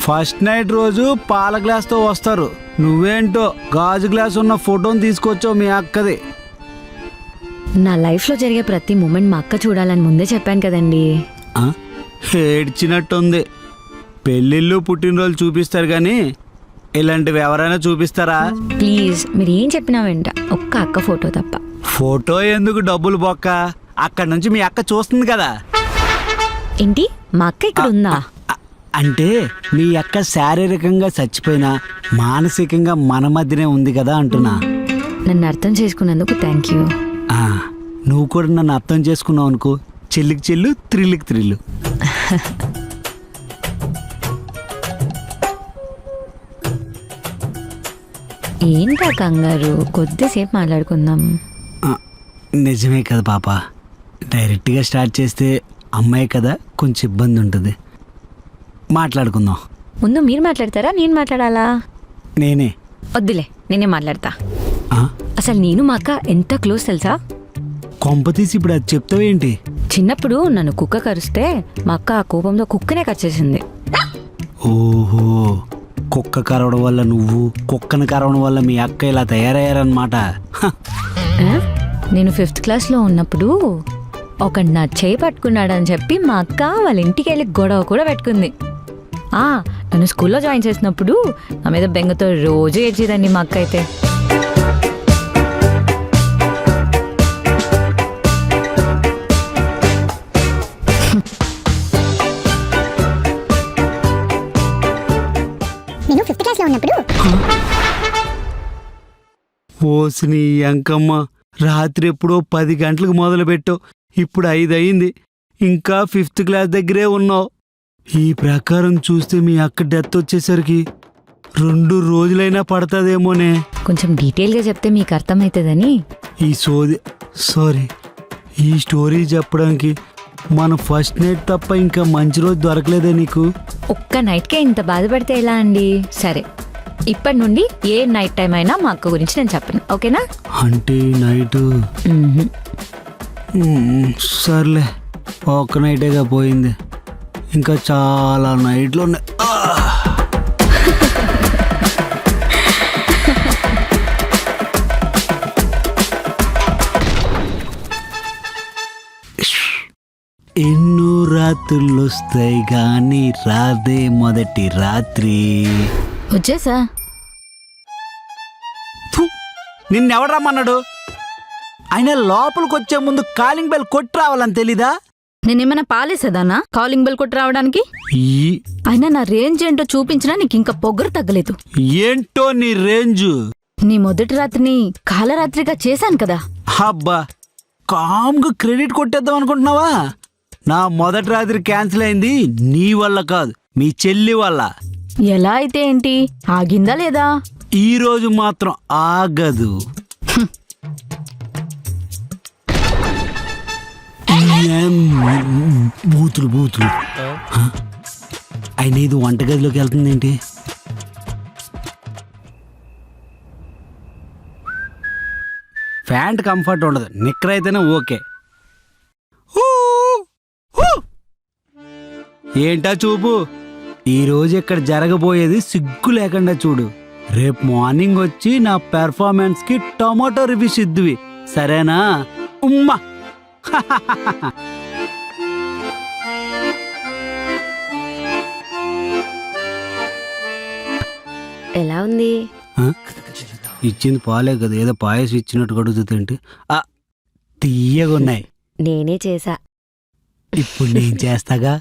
First night రోజు పాల గ్లాస్తో వస్తారు. నువ్వేంటో గాజు గ్లాస్ ఉన్న ఫోటోని తీసుకొచ్చావు మీ అక్కది. నా లైఫ్లో జరిగే ప్రతి మూమెంట్ మా అక్క చూడాలని ముందే చెప్పాను కదండి. ఏడ్చినట్టుంది. పెళ్ళిళ్ళు పుట్టినరోజు చూపిస్తారు కానీ ఇలాంటివి ఎవరైనా చూపిస్తారా? ప్లీజ్ మీరు ఏం చెప్పినా వెంట ఒక్క అక్క ఫోటో తప్ప. ఫోటో ఎందుకు, డబ్బులు బొక్క. అక్కడి నుంచి మీ అక్క చూస్తుంది కదా. ఏంటి మా అక్క ఇక్కడ ఉందా? అంటే మీ అక్క శారీరకంగా చచ్చిపోయినా మానసికంగా మన మధ్యనే ఉంది కదా అంటున్నా. నన్ను అర్థం చేసుకున్నందుకు థ్యాంక్ యూ. నువ్వు కూడా నన్ను అర్థం చేసుకున్నావు అనుకో, చెల్లికి చెల్లు, త్రిల్లుకి త్రిల్లు. ఏంటా కంగారు, కొద్దిసేపు మాట్లాడుకుందాం. నిజమే కదా పాప, డైరెక్ట్గా స్టార్ట్ చేస్తే అమ్మాయి కదా కొంచెం ఇబ్బంది ఉంటుంది. మాట్లాడుకుందాం. ముందు మీరు మాట్లాడతారా నేను మాట్లాడాలా? నేనే. వద్దులే నేనే మాట్లాడతా. అసలు నేను మా అక్క ఎంత క్లోజ్ తెలుసా? కొంపతీసి ఇప్పుడు అది చెప్తావేంటి? చిన్నప్పుడు నన్ను కుక్క కరిస్తే మా అక్క ఆ కోపంలో కుక్కనే కరిచేసింది. ఓహో, కుక్క కరవడం వల్ల నువ్వు, కుక్కను కరవడం వల్ల మీ అక్క ఇలా తయారయ్యారన్నమాట. నేను 5th క్లాస్లో ఉన్నప్పుడు ఒక నా చేయి పట్టుకున్నాడని చెప్పి మా అక్క వాళ్ళ ఇంటికి వెళ్ళి గొడవ కూడా పెట్టుకుంది. నన్ను స్కూల్లో జాయిన్ చేసినప్పుడు నా మీద బెంగతో రోజు ఏడ్చేదండి మా అక్క అయితే. నేను 5th క్లాస్లో ఉన్నప్పుడు ఓసిని అంకమ్మ, రాత్రి ఎప్పుడో 10 గంటలకు మొదలుపెట్టావు, ఇప్పుడు 5 అయింది, ఇంకా 5th క్లాస్ దగ్గరే ఉన్నావు. ఈ ప్రకారం చూస్తే మీ అక్క డెత్ వచ్చేసరికి 2 రోజులైనా పడుతుందేమోనే. కొంచెం డీటెయిల్గా చెప్తే మీకు అర్థమవుతుందని. ఈ స్టోరీ చెప్పడానికి మన ఫస్ట్ నైట్ తప్ప ఇంకా మంచి రోజు దొరకలేదే నీకు? ఒక్క నైట్కే ఇంత బాధపడితే ఎలా అండి? సరే, ఇప్పటి నుండి ఏ నైట్ టైం అయినా మా అక్క గురించి నేను చెప్పను, ఓకేనా? అంటే నైటు సర్లే, ఒక్క నైటేగా పోయింది, ఇంకా చాలా నైట్లు ఉన్నాయి. ఎన్నో రాత్రులు వస్తాయి కానీ రాదే మొదటి రాత్రి. వచ్చేసా? నిన్నెవడు రమ్మన్నాడు? అయినా లోపలికి వచ్చే ముందు కాలింగ్ బెల్ కొట్టి రావాలని తెలీదా? నేనేమైనా పాలేసేదానా కాలింగ్ బెల్ కొట్టి రావడానికి? అయినా నా రేంజ్ ఏంటో చూపించినా నీకు ఇంకా పొగరు తగ్గలేదు. ఏంటో నీ రేంజు? నీ మొదటి రాత్రిని కాలరాత్రిగా చేశాను కదా. అబ్బా, కామ్గా క్రెడిట్ కొట్టేద్దాం అనుకుంటున్నావా? నా మొదటి రాత్రి క్యాన్సిల్ అయింది నీ వల్ల కాదు, మీ చెల్లి వల్ల. ఎలా అయితే ఏంటి, ఆగిందా లేదా? ఈ రోజు మాత్రం ఆగదు. బూతులు అయినా ఇది వంటగదిలోకి వెళ్తుందేంటి? ప్యాంట్ కంఫర్ట్ ఉండదు, నిక్కర్ అయితేనే ఓకే. ఏంటా చూపు? ఈరోజు ఇక్కడ జరగబోయేది సిగ్గు లేకుండా చూడు. రేపు మార్నింగ్ వచ్చి నా పెర్ఫార్మెన్స్ కి టొమాటో రివ్యూ ఇద్దువి, సరేనా? ఉమ్మా. ఎలా ఉంది? ఇచ్చింది పాలే కదా, ఏదో పాయసం ఇచ్చినట్టు కడుగుతుంటే తీయగా ఉన్నాయి. నేనే చేసా. ఇప్పుడు నేను చేస్తాగా.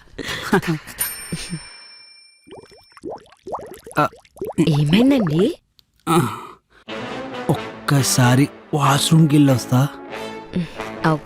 ఏమైందండి? ఒక్కసారి వాష్రూమ్కి వెళ్ళి వస్తా.